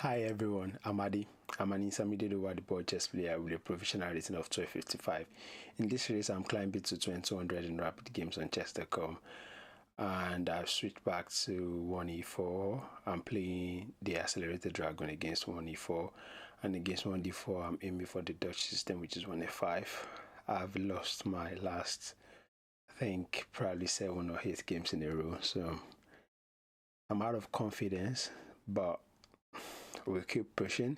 Hi everyone, I'm Adi. I'm an intermediate over the board chess player with a professional rating of 1255. In this race, I'm climbing to 2200 in rapid games on chess.com, and I've switched back to 1e4. I'm playing the accelerated dragon against 1e4, and against 1d4 I'm aiming for the Dutch system, which is 1f5. I've lost my last, I think, probably 7 or 8 games in a row, so I'm out of confidence, but we'll keep pushing.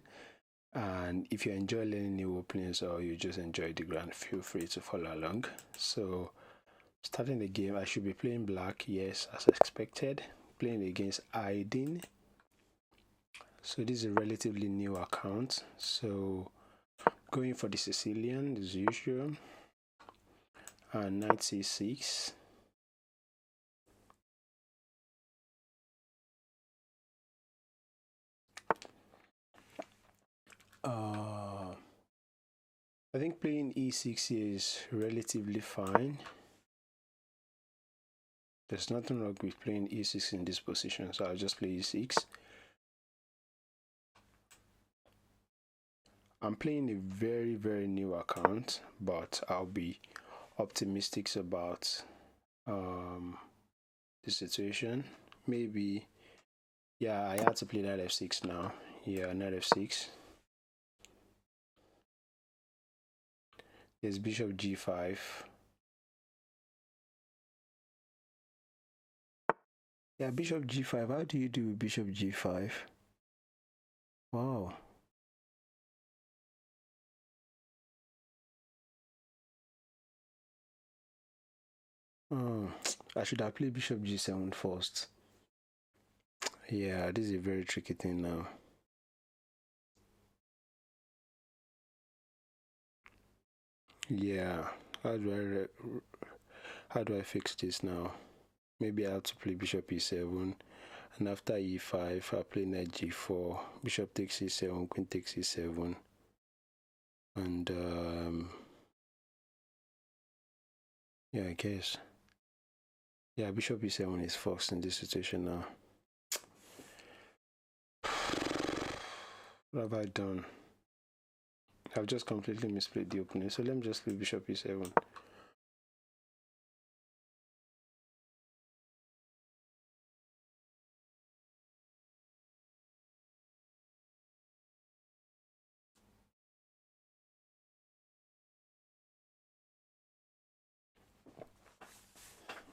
And if you enjoy learning new openings or you just enjoy the ground, feel free to follow along. So starting the game, I should be playing black, yes, as expected, playing against Aydin. So this is a relatively new account, so going for the Sicilian as usual, and knight c6. I think playing e6 is relatively fine. There's nothing wrong with playing e6 in this position, so I'll just play e6. I'm playing a very new account, but I'll be optimistic about the situation. Maybe, yeah, I had to play knight f6 now. Yeah, knight f6. There's bishop g5. Yeah, bishop g5. How do you do with bishop g5? Wow. Oh, I should have played bishop g7 first. Yeah, this is a very tricky thing now. Yeah, how do I fix this now? Maybe I have to play bishop e7, and after e5 I play knight g4, bishop takes e7, queen takes e7, and yeah, I guess, yeah, bishop e7 is first in this situation now. What have I done? I've just completely misplayed the opening, so let me just play bishop e7.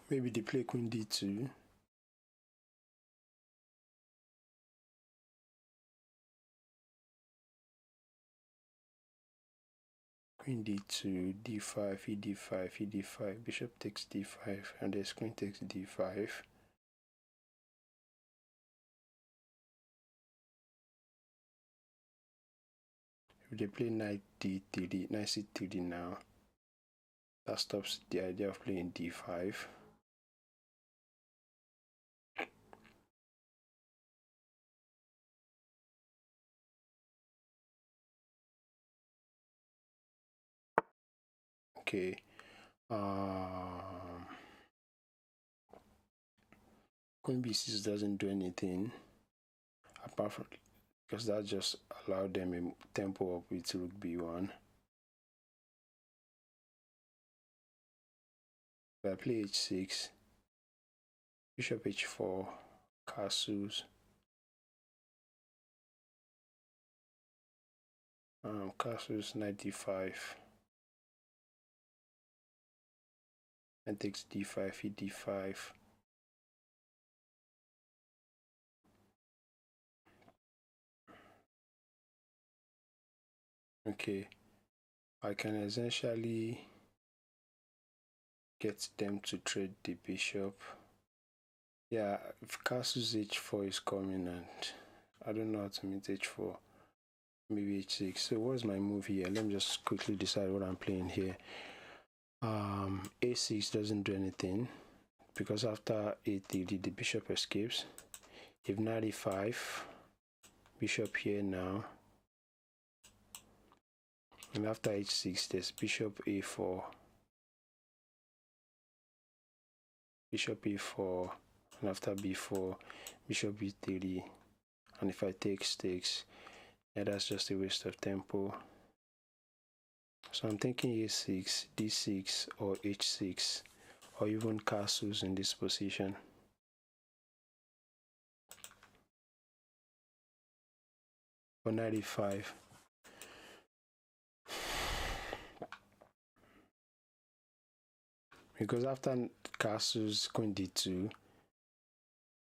Maybe they play queen d2. Queen d2, d5, e d5, e d5, bishop takes d5, and then queen takes d5. If they play knight d3, knight c3 now, that stops the idea of playing d5. Okay. Queen b6 doesn't do anything apart from, because that just allowed them a tempo up with rook b1. If I play h6, bishop h4, castles, castles, knight d5, and takes d5, e d5. Okay, I can essentially get them to trade the bishop. Yeah, if castles h4 is coming, and I don't know how to meet h4, maybe h6. So what's my move here? Let me just quickly decide what I'm playing here. a6 doesn't do anything because after a3 the bishop escapes. If knight e5, bishop here now, and after h6 there's bishop a4, bishop e4, and after b4 bishop b3, and if I take takes, yeah, that's just a waste of tempo. So I'm thinking a6, d6, or h6, or even castles in this position. For knight e5. Because after castles, queen d2,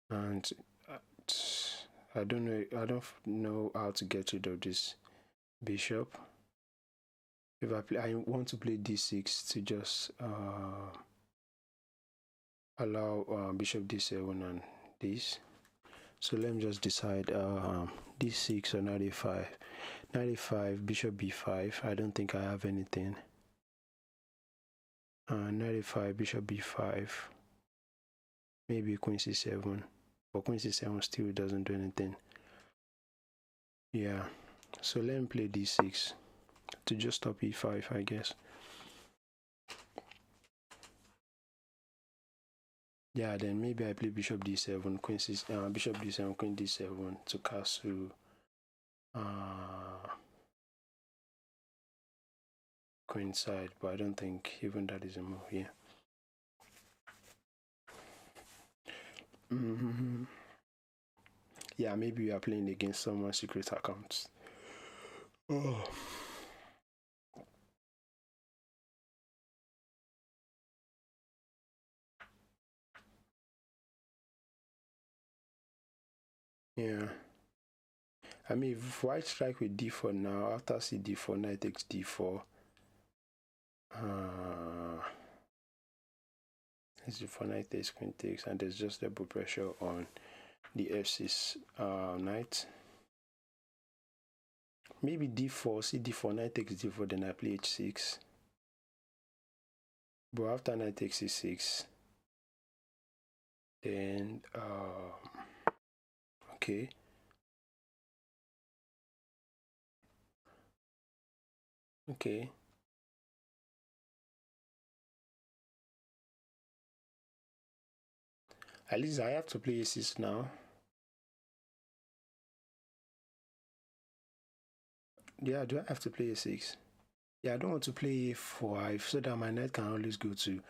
and I don't know how to get rid of this bishop. If I want to play d6 to just allow bishop d7 and this. So let me just decide d6 or knight e5. Knight e5, bishop b5. I don't think I have anything. Knight e5, bishop b5. Maybe queen c7. But queen c7 still doesn't do anything. Yeah. So let me play d6 to just stop e5, I guess. Yeah, then maybe I play bishop d7, queen bishop d7, queen d7 to castle queen side, but I don't think even that is a move here. Yeah, maybe we are playing against someone's secret accounts. Oh. Yeah. I mean, if white strike with d4 now, after c d4, knight takes d4. Let's do for knight takes, queen takes, and there's just double pressure on the f6 knight. Maybe d4, c d4, knight takes d4, then I play h6. But after knight takes c6, then okay. Okay. At least I have to play a6 now. Yeah, do I have to play a6? Yeah, I don't want to play a5 so that my knight can always go to.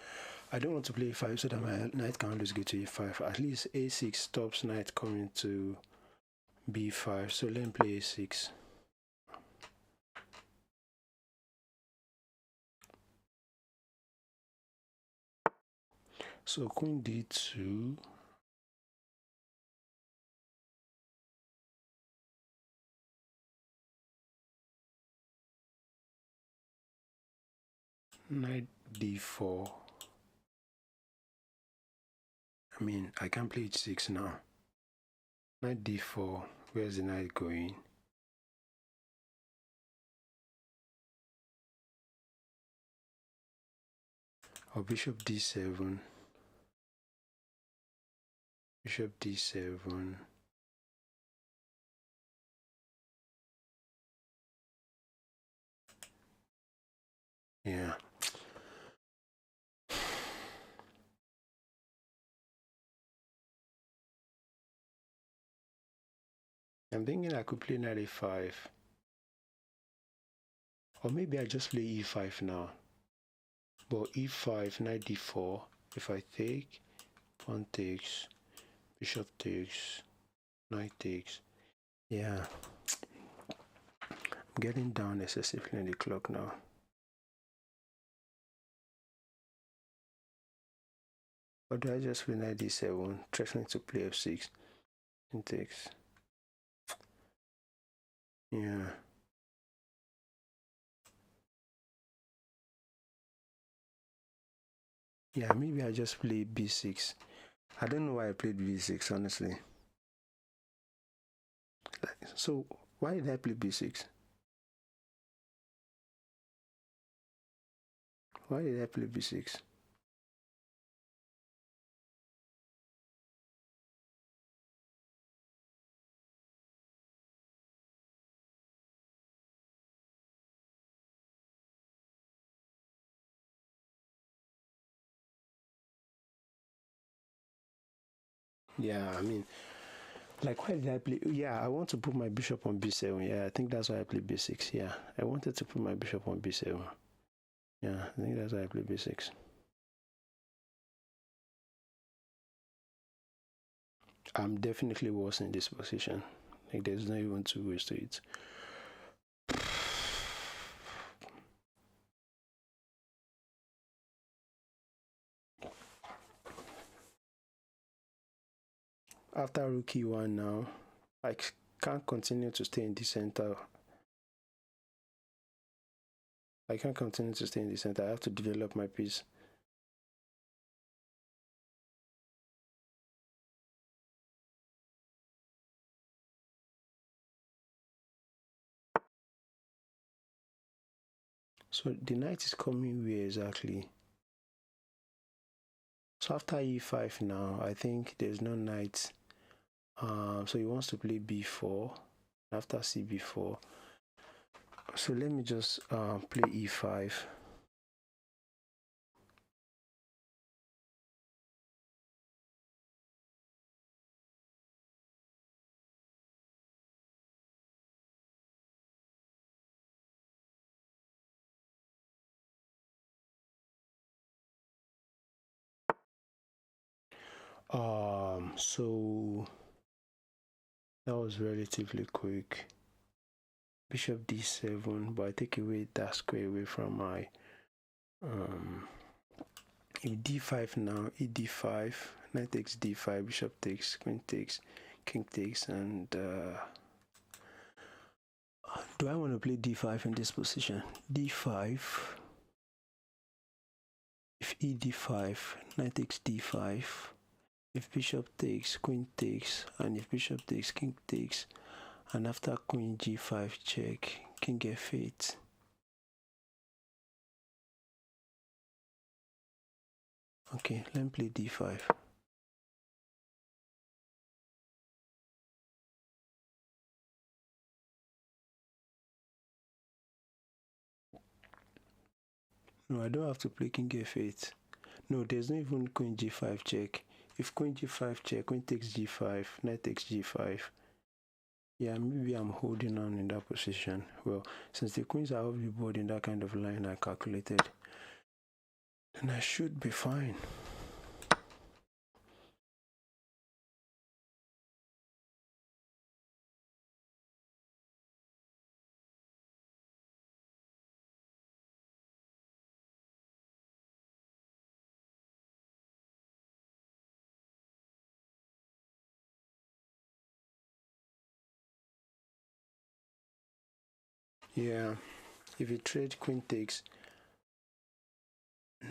I don't want to play a5 so that my knight can always go to a5. At least a6 stops knight coming to b5. So let me play a6. So queen d2. Knight d4. I mean, I can play h6 now. Knight d4. Where's the knight going? Or bishop d7. Bishop d7. Yeah. I'm thinking I could play knight a5. Or maybe I just play e5 now. But e5, knight d4. If I take, pawn takes, bishop takes, knight takes. Yeah. I'm getting down excessively on the clock now. Or do I just play knight d7, threatening to play f6? And takes. Yeah. Yeah, maybe I just play b6. I don't know why I played b6, honestly. So, why did I play b6? Why did I play b6? Yeah, I mean, Like, why did I play? Yeah, I want to put my bishop on b7. Yeah, I think that's why I played b6. Yeah, I wanted to put my bishop on b7. Yeah, I think that's why I played b6. I'm definitely worse in this position. Like, there's not even two ways to it. After rook e1 now, I can't continue to stay in the center. I can't continue to stay in the center. I have to develop my piece. So the knight is coming where exactly? So after e5 now, I think there's no knight. So he wants to play b4 after cb4. So let me just play e5. So that was relatively quick. Bishop d7, but I take away that square away from my if d5 now, e d5, knight takes d5, bishop takes, queen takes, king takes, and do I want to play d5 in this position? d5, if e d5, knight takes d5, if bishop takes, queen takes, and if bishop takes, king takes, and after queen g5 check, king f8. Okay, let me play d5. No, I don't have to play king f8. No, there's not even queen g5 check. If queen g5 check, queen takes g5, knight takes g5. Yeah, maybe I'm holding on in that position. Well, since the queens are off the board in that kind of line I calculated, then I should be fine. Yeah, if you trade queen takes,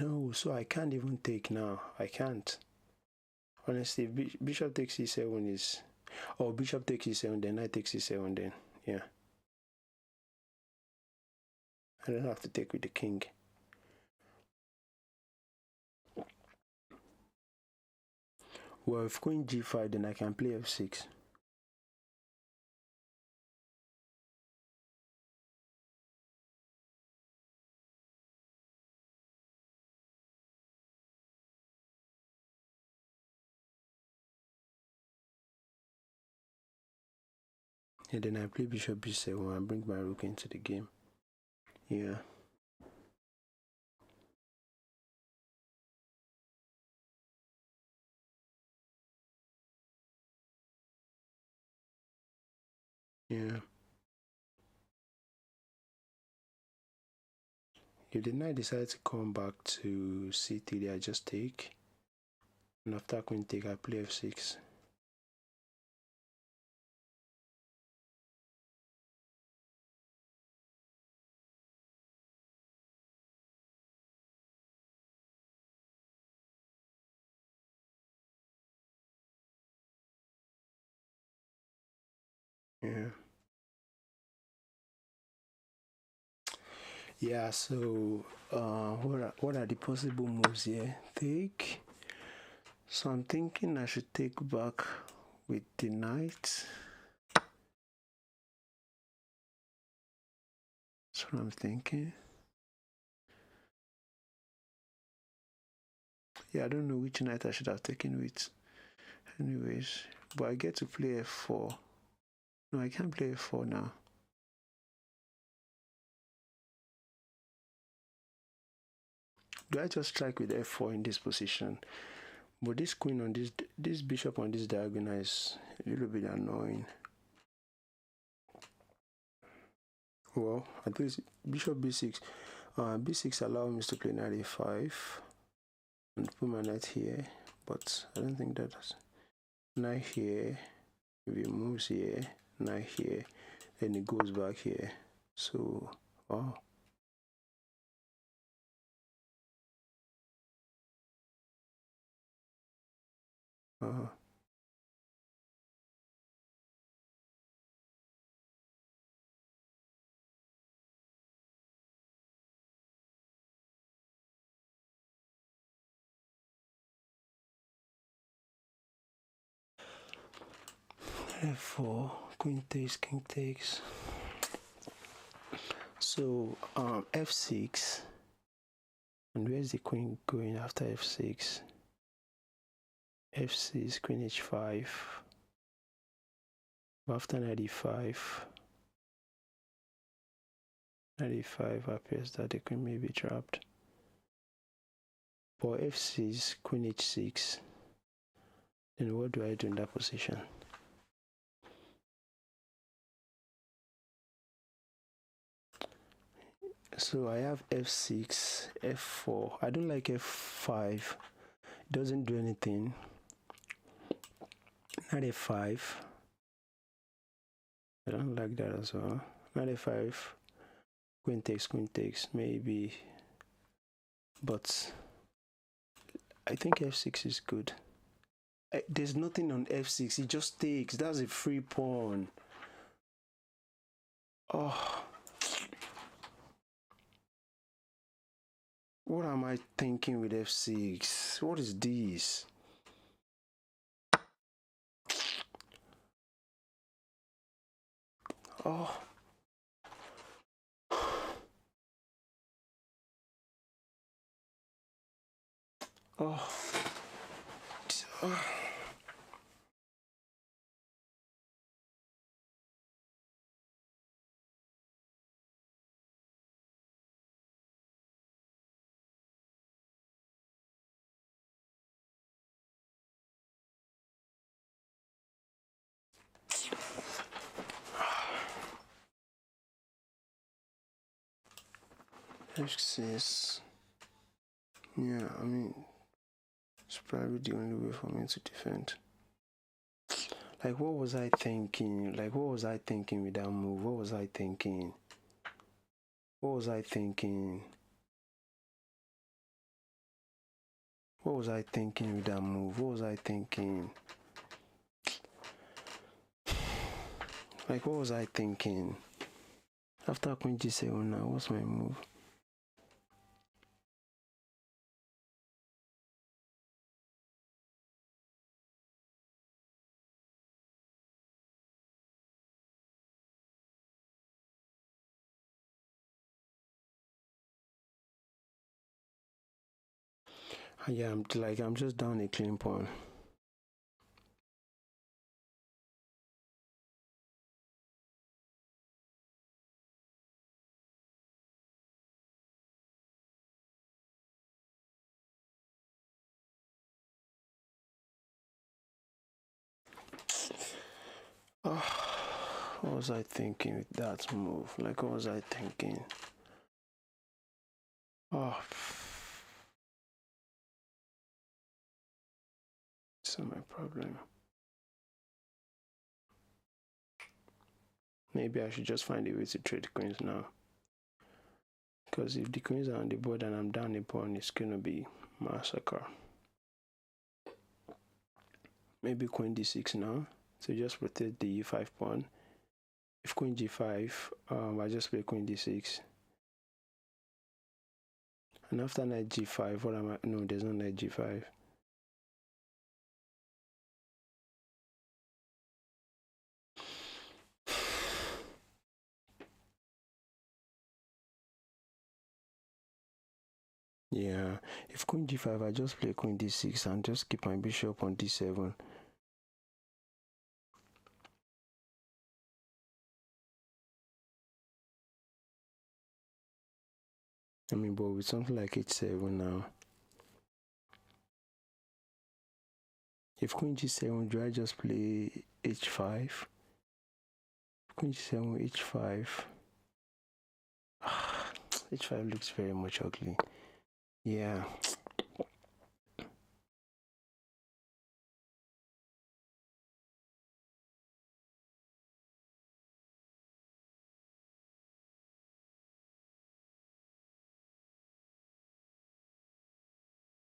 no, so I can't even take now. I can't. Honestly, bishop takes e7 is, or bishop takes e7, then knight takes e7, then yeah. I don't have to take with the king. Well, if queen g5, then I can play f6. And then I play bishop b7 and bring my rook into the game. Yeah. Yeah. If the knight decides to come back to c3, I just take. And after queen take, I play f6. Yeah. Yeah, so what are the possible moves here? Take. So I'm thinking I should take back with the knight. That's what I'm thinking. Yeah, I don't know which knight I should have taken with. Anyways, But I get to play f4. No, I can't play f4 now. Do I just strike with f4 in this position? But this queen on this bishop on this diagonal is a little bit annoying. Well, at least bishop b6. B6 allows me to play knight a5 and put my knight here, but I don't think that's knight here. If he moves here, knight here, then it goes back here. So, wow. F4, queen takes, king takes. So f6, and where's the queen going after f6? f6, queen h5. After knight e5, knight e5 appears that the queen may be trapped. For f6, queen h6. Then what do I do in that position? So I have f6, f4. I don't like f5. It doesn't do anything. Knight f5. I don't like that as well. Knight f5. Queen takes, maybe. But I think f6 is good. There's nothing on f6. It just takes. That's a free pawn. Oh. What am I thinking with f6? What is this? Oh. Oh. F6. Yeah, I mean, it's probably the only way for me to defend. Like, what was I thinking? Like, what was I thinking with that move? What was I thinking? What was I thinking? What was I thinking with that move? What was I thinking? Like, what was I thinking? After queen g7 now, what's my move? Yeah, I'm just down a clean pawn. Oh, what was I thinking with that move? Like, what was I thinking? Oh, it's not my problem. Maybe I should just find a way to trade queens now. Because if the queens are on the board and I'm down a pawn, it's gonna be massacre. Maybe queen d6 now. So just rotate the e5 pawn. If queen g5, I just play queen d6. And after knight g5, what am I? No, there's no knight g5. Yeah, if queen g5, I just play queen d6 and just keep my bishop on d7. I mean, but with something like h7 now, if queen g7, do I just play h5? Queen g7, h5. h5 looks very much ugly. Yeah.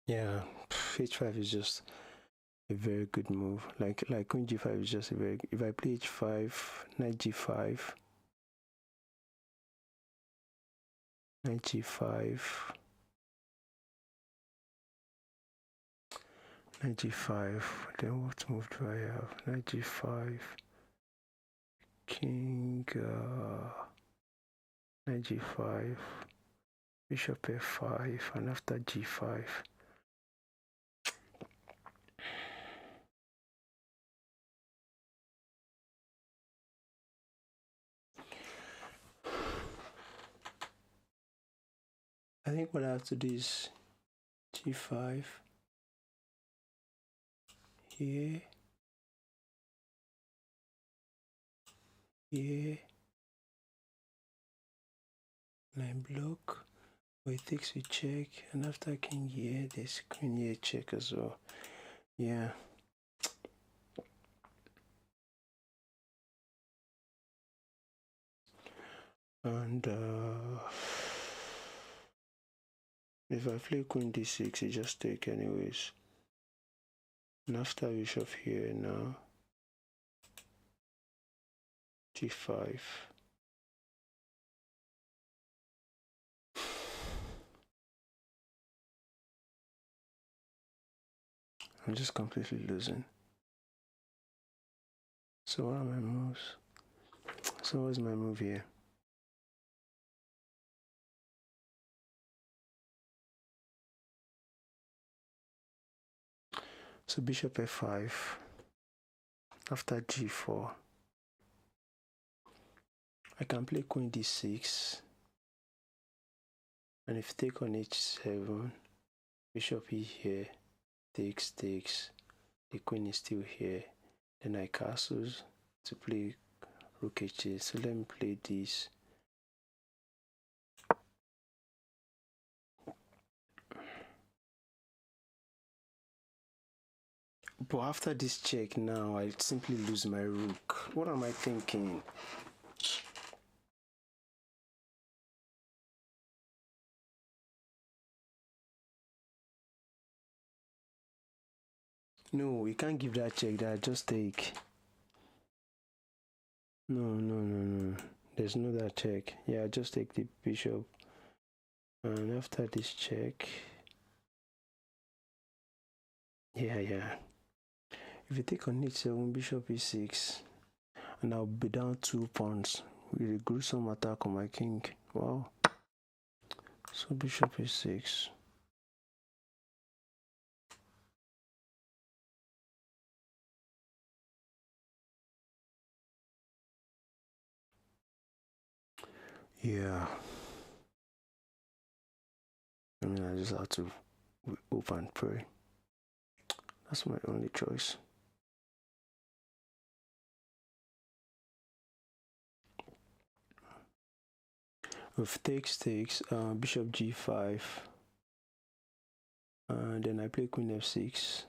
Yeah, h5 is just a very good move. Like queen g5 is just a very. If I play h5, knight g5, knight g5, knight g5. Then what move do I have? Knight g5, king, knight g5, bishop f5, and after g5. I think what I have to do is g5 here, here, line block, but it takes a check, and after king here, there's queen here check as well. Yeah. And if I play queen d6, it just take anyways. And after bishop here now, g5. I'm just completely losing. So what are my moves? So what's my move here? So bishop f5 after g4. I can play queen d6, and if take on h7, bishop e here, takes, the queen is still here. Then I castles to play rook h8. So let me play this. But after this check now, I simply lose my rook. What am I thinking? No, you can't give that check. That just take. No. There's no that check. Yeah, just take the bishop. And after this check, yeah. If you take on h7, bishop e6, and I'll be down 2 pawns with a gruesome attack on my king. Wow. So bishop e6. Yeah. I mean, I just have to hope and pray. That's my only choice. With takes, bishop g5, and then I play queen f6.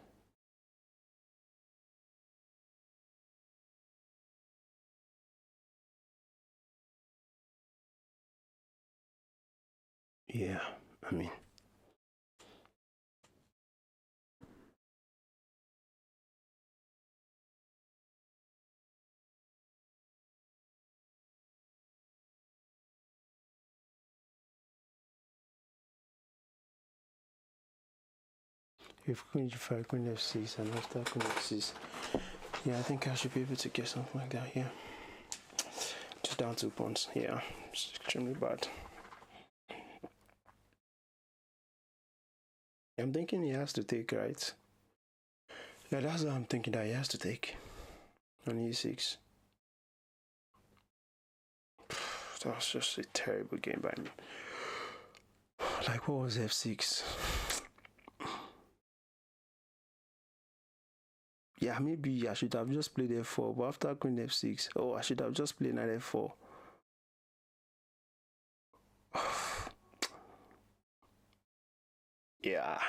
Yeah, I mean, if queen g5, queen f6, and after queen f6, yeah, I think I should be able to get something like that. Yeah, just down 2 pawns. Yeah, it's extremely bad. I'm thinking he has to take, right? Yeah, that's what I'm thinking, that he has to take on e6. That was just a terrible game by me. Like, what was f6? Yeah, maybe I should have just played f4, but after queen f6, I should have just played knight f4. Yeah.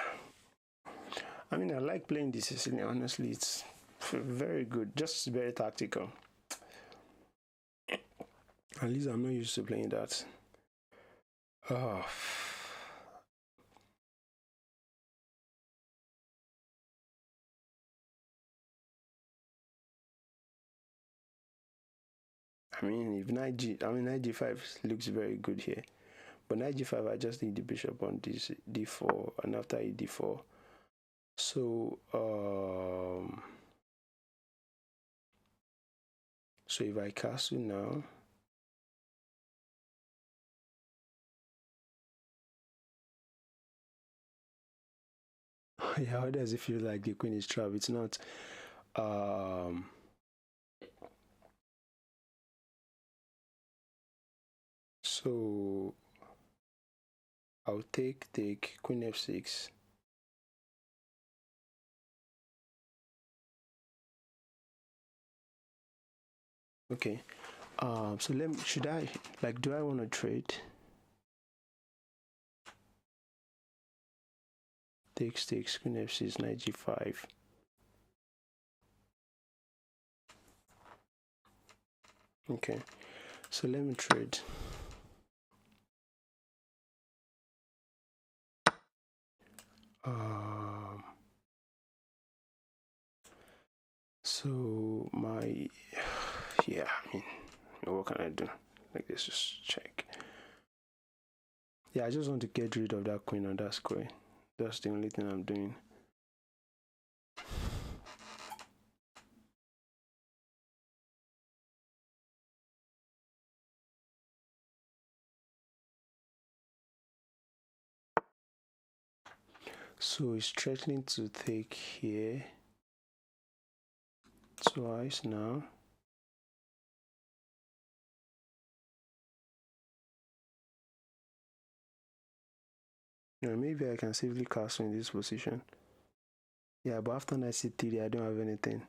I mean, I like playing the Sicilian, honestly. It's very good, just very tactical. At least I'm not used to playing that. Oh. I mean, if knight g5 looks very good here. But knight g5, I just need the bishop on this d4, and after d4. So if I castle now, yeah, how does it feel like the queen is trapped? It's not. So I'll take queen f6. Okay. So should I, like, do I want to trade? Takes, queen f6, knight g5. Okay. So let me trade. So yeah, I mean, what can I do? Like, let's just check. Yeah, I just want to get rid of that queen on that square. That's the only thing I'm doing. So it's threatening to take here twice now. Maybe I can safely castle in this position. Yeah, but after knight c3, I don't have anything.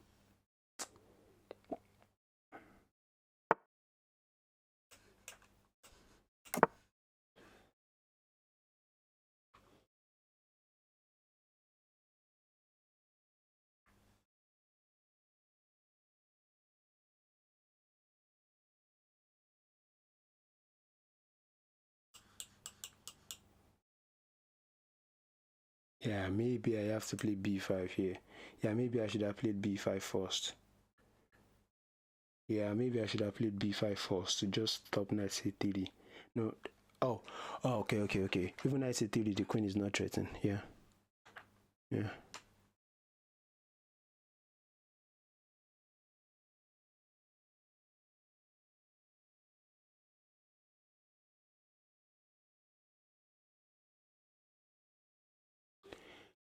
Yeah, maybe I have to play b5 here. Yeah, maybe I should have played b5 first. Yeah, maybe I should have played b5 first to just stop knight c3. No. Oh, okay. Even knight c3, the queen is not threatened. Yeah. Yeah.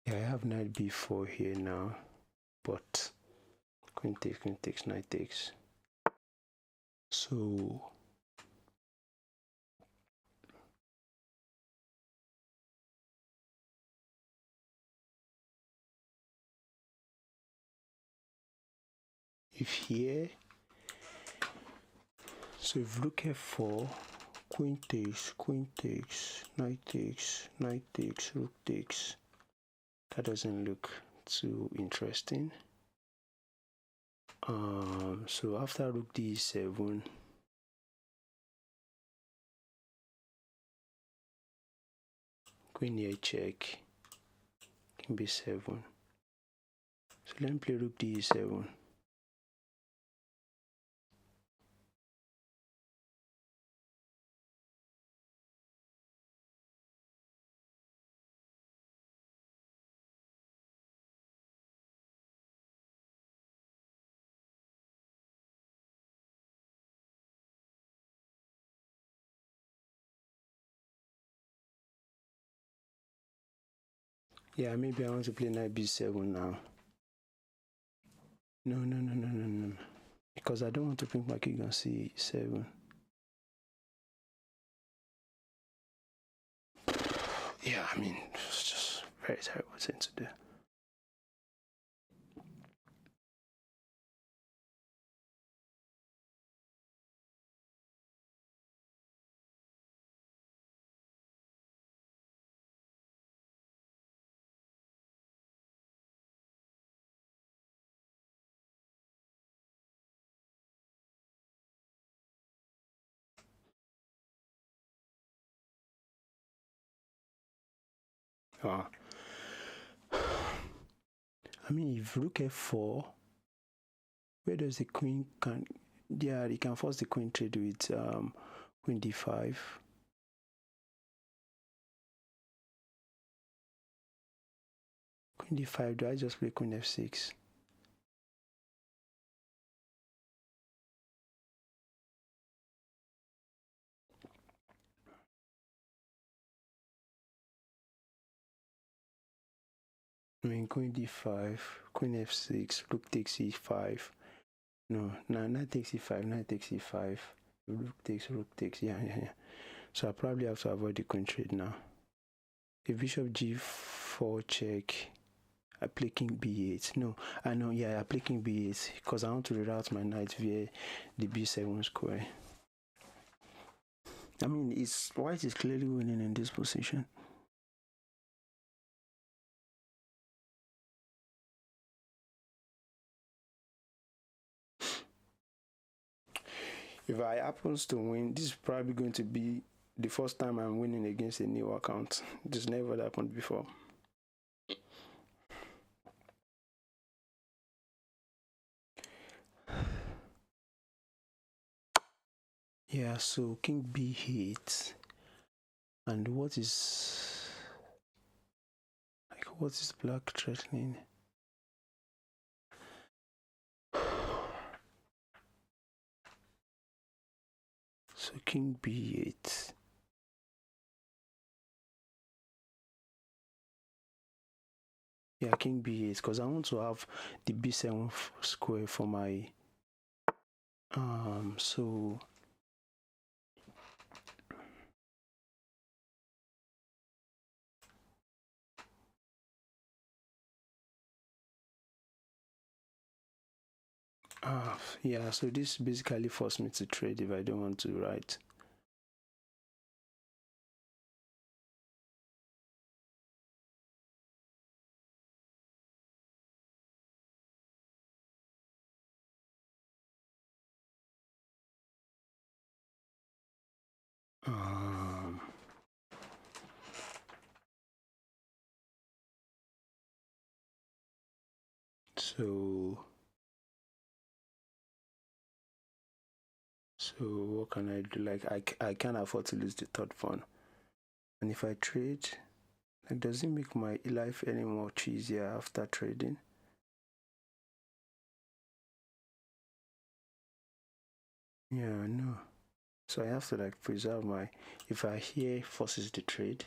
Yeah, I have knight b4 here now, but queen takes, knight takes. So if here, so if rook f4, queen takes, knight takes, rook takes. That doesn't look too interesting. So after rook d7, queen here check, king b7. So let me play rook d7. Yeah, maybe I want to play knight b7 now. No. Because I don't want to put my king on c7. yeah, I mean, it's just very terrible thing to do. Uh, I mean, if rook f4, where does the queen can? Yeah, he can force the queen trade with queen d5. Queen d5. Do I just play queen f6? I mean, queen d5, queen f6, rook takes e5. No, knight takes e5, knight takes e5. Rook takes, yeah. So I probably have to avoid the queen trade now. If bishop g4 check, I play king b8. No, I know, yeah, I play king b8 because I want to reroute my knight via the b7 square. I mean, white is clearly winning in this position. If I happens to win, this is probably going to be the first time I'm winning against a new account. This never happened before. Yeah, so king b8. And what is black threatening? So king b8. Yeah, king b8 because I want to have the b7 square for my so yeah, so this basically forced me to trade if I don't want to, right? So what can I do? Like I can't afford to lose the third pawn, and if I trade, like, does it make my life any more easier after trading? Yeah, no. So I have to like preserve my. If I here forces the trade,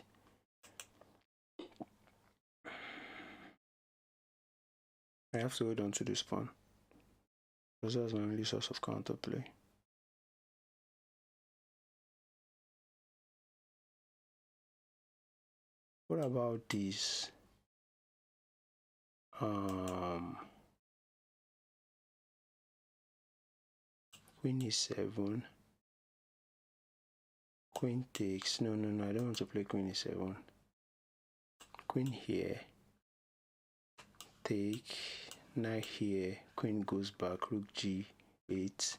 I have to hold on to this pawn because that's my only source of counterplay. What about this? Queen e7. Queen takes. No, I don't want to play queen e7. Queen here. Take. Knight here. Queen goes back. Rook g8.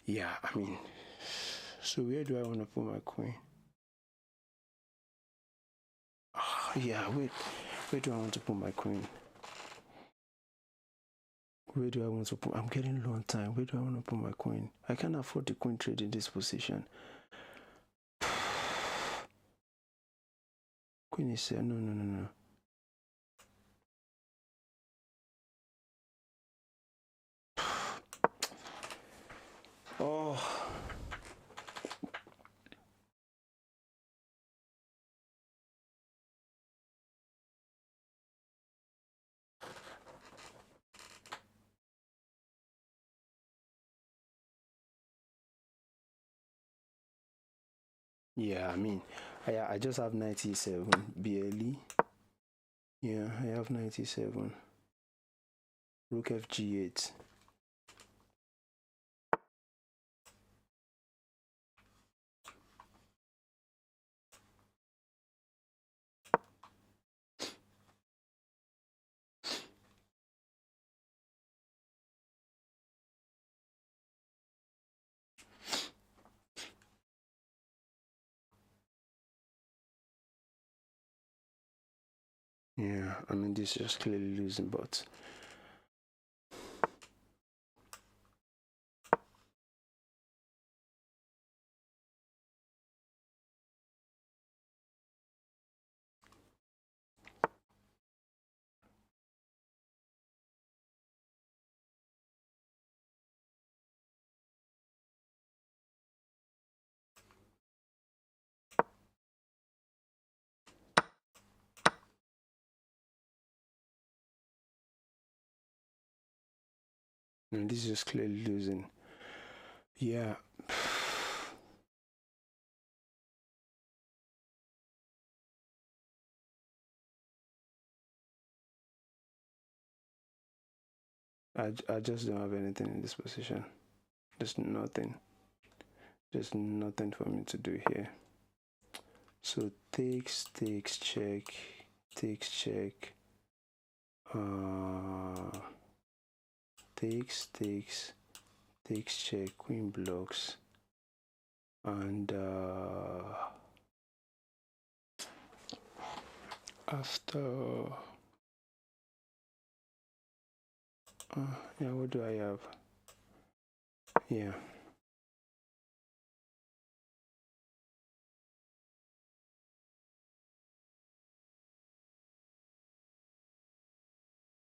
Yeah, I mean, so where do I want to put my queen? Yeah, where do I want to put my queen? Where do I want to put? I'm getting low on time. Where do I want to put my queen? I can't afford the queen trade in this position. Queen is no. Oh. Yeah, I mean, Yeah, I just have 97 barely. Yeah, I have 97. Rook fg8. Yeah, I mean, this is just clearly losing, but this is just clearly losing. Yeah. I just don't have anything in this position. There's nothing. There's nothing for me to do here. So takes check, takes check. Takes check, queen blocks, and after yeah, what do I have? Yeah,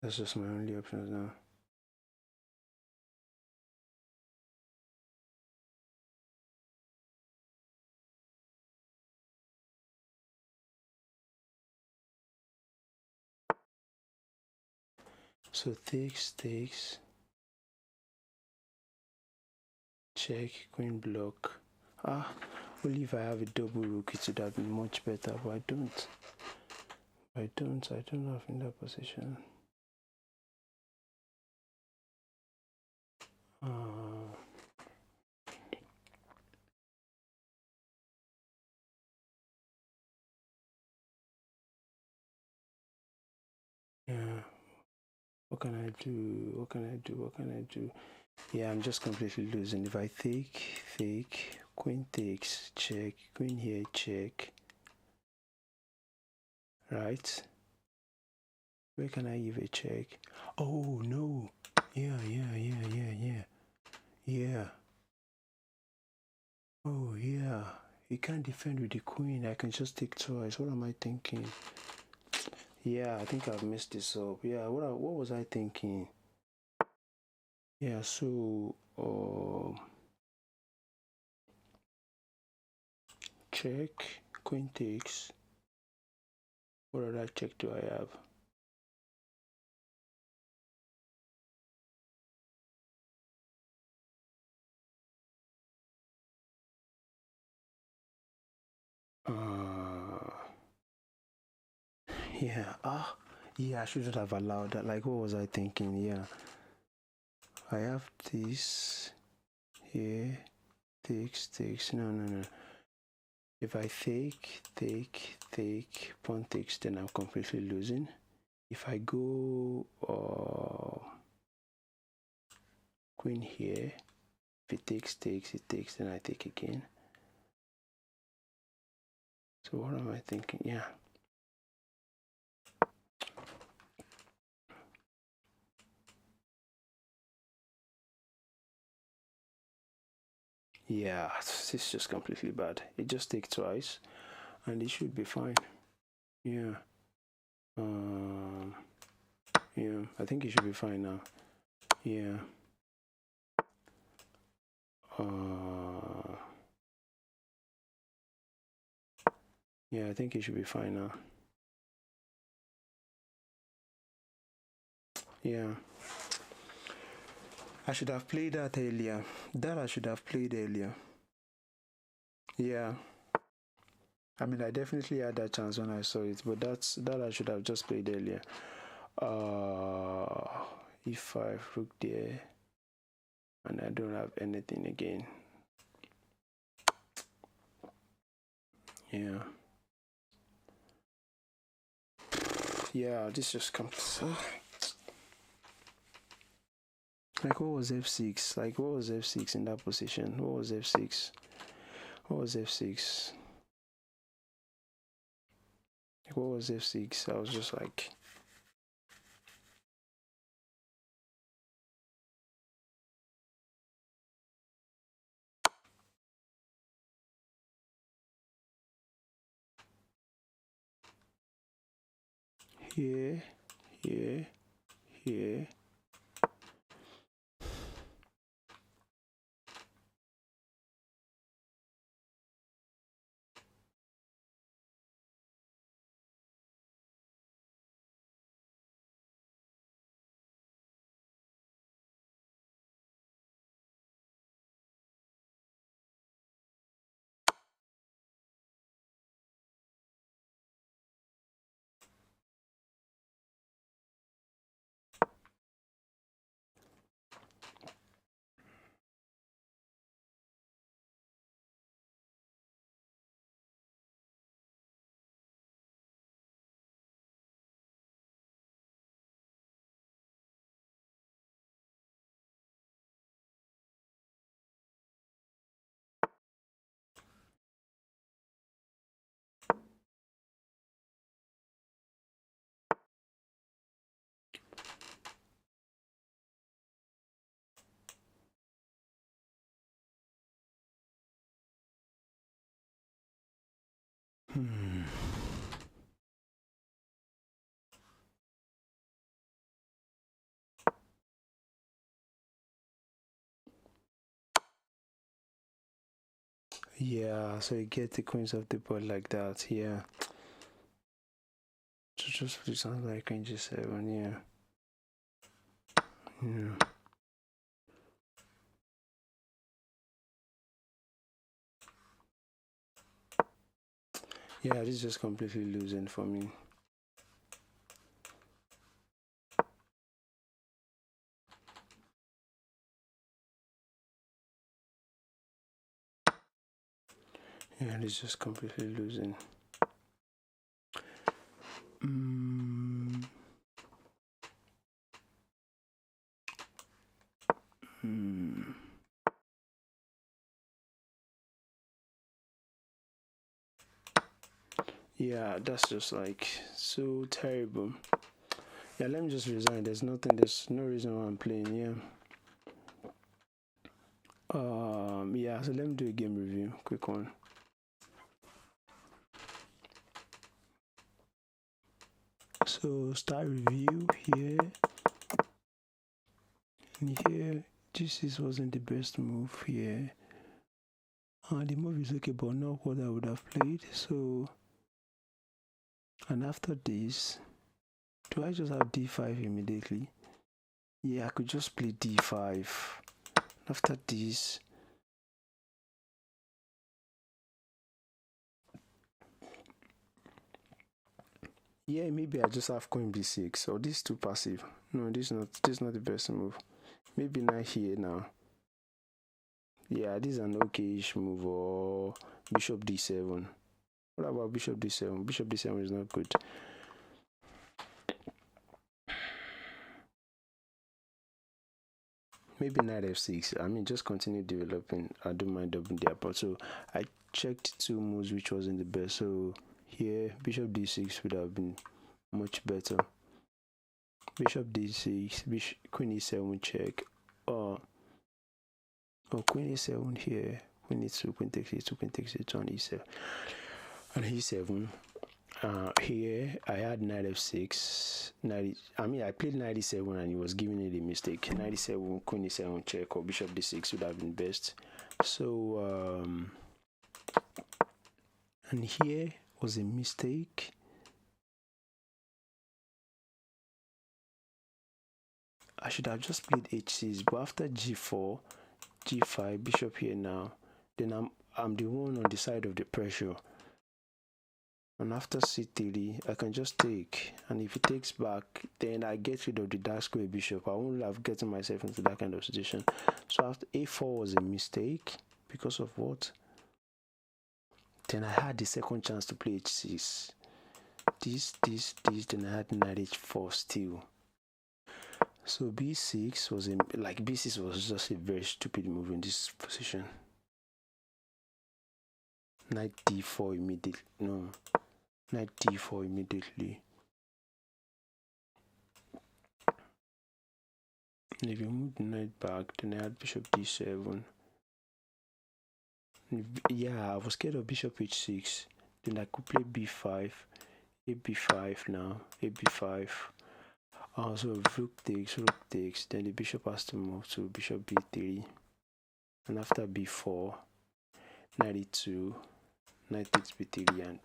that's just my only options now. So takes check, queen block. Only if I have a double rook it would have been much better, but I don't have in that position. Yeah, what can I do? Yeah, I'm just completely losing. If I take, queen takes, check, queen here, check. Right? Where can I give a check? Oh no. Yeah. Oh yeah. You can't defend with the queen. I can just take twice. What am I thinking? Yeah, I think I've messed this up. Yeah, what was I thinking? Yeah, so check, queen takes. What other check do I have? Yeah. Yeah, I shouldn't have allowed that. Like, what was I thinking? Yeah. I have this here. Takes. No. If I take, pawn takes, then I'm completely losing. If I go queen here, if it takes, then I take again. So what am I thinking? Yeah. Yeah, it's just completely bad. It just takes twice, and it should be fine. Yeah. Yeah, I think it should be fine now. Yeah. Yeah, I think it should be fine now. Yeah. I should have played that earlier. I should have played earlier. Yeah. I mean, I definitely had that chance when I saw it, but that I should have just played earlier. E5, rook there, and I don't have anything again. Yeah. Yeah, this just comes. Like, what was f6? Like, what was f6 in that position? What was f6? What was f6? Like, what was f6? I was just like. Here, here, here. Yeah, so you get the queens of the board like that. Yeah. So just put sounds like queen g7. Yeah. Yeah. Yeah, this is just completely losing for me. Yeah, this is just completely losing. Yeah, that's just like so terrible. Yeah, let me just resign. There's no reason why I'm playing. Yeah. Yeah, so let me do a game review, quick one. So start review here. And here, this wasn't the best move here. The move is okay, but not what I would have played. So, and after this, do I just have d5 immediately? Yeah, I could just play d5. After this, yeah, maybe I just have queen b6. Or this is too passive. No, this is not the best move. Maybe knight here now. Yeah, this is an okay-ish move. Or bishop d7. What about bishop d7? Bishop d7 is not good. Maybe knight f6. I mean, just continue developing. I don't mind doubling the approach. So I checked two moves which wasn't the best. So here, bishop d6 would have been much better. Bishop d6, queen e7 check. Oh, queen e7 here. Queen e2, queen takes e2, queen takes e2 on e7. On e7. Here I had knight f6. I played knight e7 and he was giving it a mistake. Knight e7, queen e7 check, or bishop d6 would have been best. So and here was a mistake. I should have just played h6, but after g4, g5, bishop here now, then I'm the one on the side of the pressure. And after c3, I can just take, and if he takes back, then I get rid of the dark square bishop. I won't have gotten myself into that kind of situation. So after a4 was a mistake because of what? Then I had the second chance to play h6. This, then I had knight h4 still. So b6 was b6 was just a very stupid move in this position. Knight d4 immediately. No. Knight d4 immediately. And if you move the knight back, then I had bishop d7. Yeah, I was scared of bishop h6. Then I could play b5, a b5 now, a b5. Also rook takes, then the bishop has to move to bishop b3. And after b4, knight e2, knight takes b3, and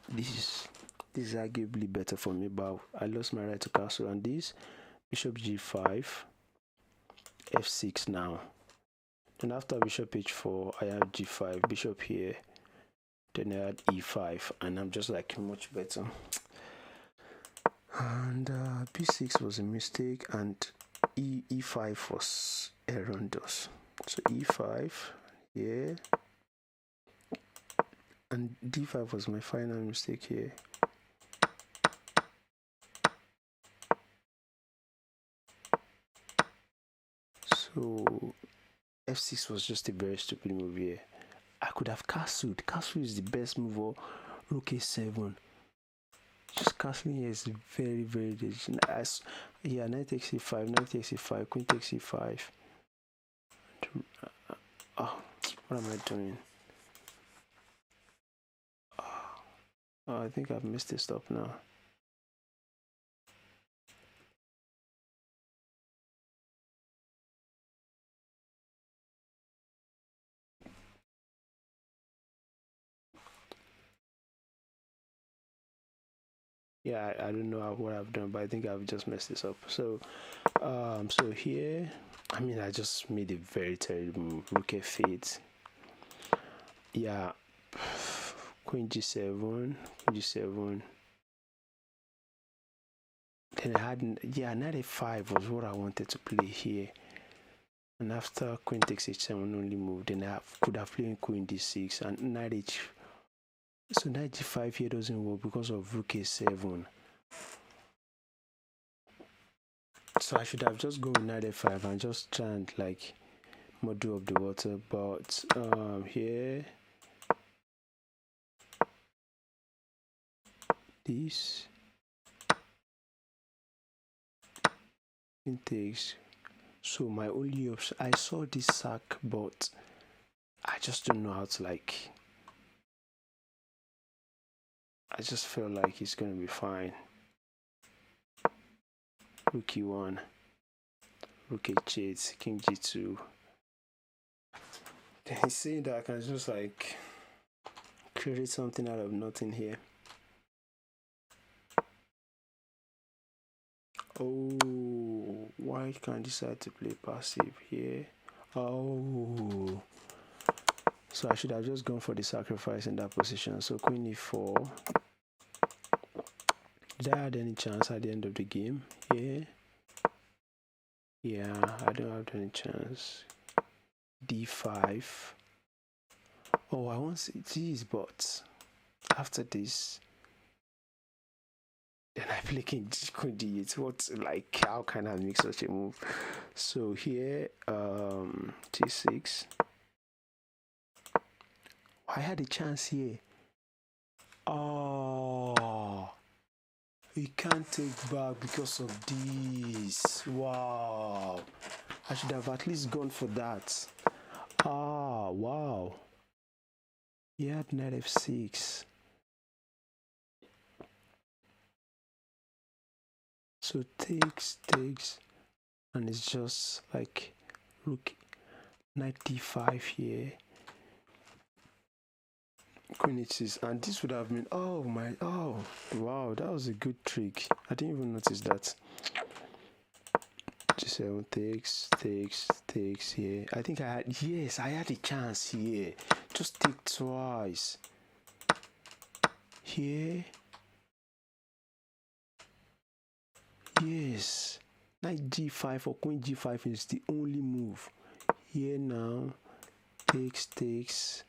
this is arguably better for me, but I lost my right to castle. And this bishop g5, f6 now. Then after bishop h4, I have g5, bishop here, then I had e5, and I'm just like much better. And b6 was a mistake, and e5 was erroneous. So e5 here, and d5 was my final mistake here. So f6 was just a very stupid move here. I could have castled. Castle is the best move, or rook a7. Just castling here is very, very dangerous. Yeah, knight takes e5, knight takes e5, queen takes e5. What am I doing? I think I've messed this up now. Yeah, I don't know what I've done, but I think I've just messed this up. So here, I mean, I just made a very terrible move. Rook f8. Yeah, queen g7, g7. Then I had, knight f5 was what I wanted to play here. And after queen takes h7 only move, then I could have played queen d6 and knight h. So knight g5 here doesn't work because of rook a7. So I should have just gone with knight f5 and just try and like muddle up the water. But here, this takes. So my only option, I saw this sack, but I just don't know how to like. I just feel like it's gonna be fine. Rook e1, rook h8, king g2. Then he's saying that I can just like create something out of nothing here. Oh, white can decide to play passive here. Oh, so I should have just gone for the sacrifice in that position. So queen e4. Did I have any chance at the end of the game? Yeah, I don't have any chance. d5. Oh, I want to see this, but after this, then I play king d8. What, like, how can I make such a move? So here, t6. I had a chance here. Oh, he can't take back because of this. Wow, I should have at least gone for that. Wow. He had knight f6. So takes, and it's just like rook, knight d5 here, queen h6, and this would have been, oh wow, that was a good trick. I didn't even notice that. g7 takes here. I think I had a chance here. Just take twice. here. Yes, knight g5 or queen g5 is the only move. Here now, takes.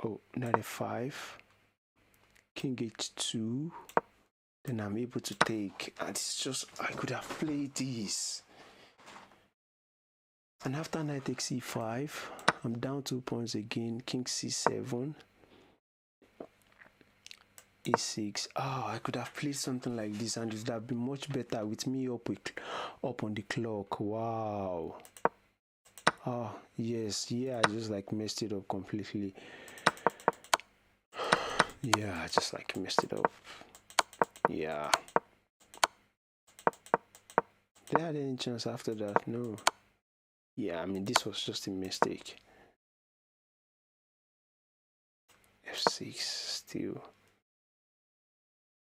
Oh, knight f5, king h2. Then I'm able to take, and it's just, I could have played this. And after knight takes e5, I'm down 2 points again. King c7, e6. Oh, I could have played something like this, and it would have been much better with me up on the clock. Wow. Oh yes, yeah, I just like messed it up completely. Yeah, I just like messed it up. Yeah. Did I have any chance after that? No. Yeah, I mean, this was just a mistake. f6 still.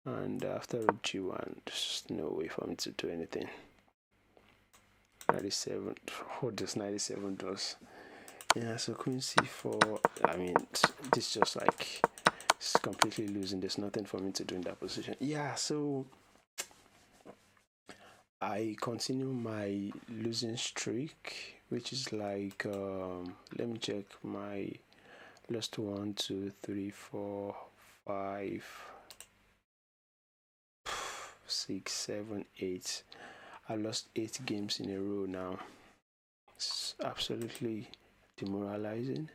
And after g1, there's no way for me to do anything. 97. What does 97 does? Yeah, so queen c4. I mean, this just like, it's completely losing. There's nothing for me to do in that position. Yeah, so I continue my losing streak, which is like, let me check my lost 1, 2, 3, 4, 5, 6, 7, 8. I lost 8 games in a row now. It's absolutely demoralizing.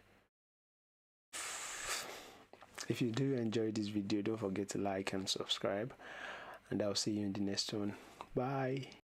If you do enjoy this video, don't forget to like and subscribe, and I'll see you in the next one. Bye.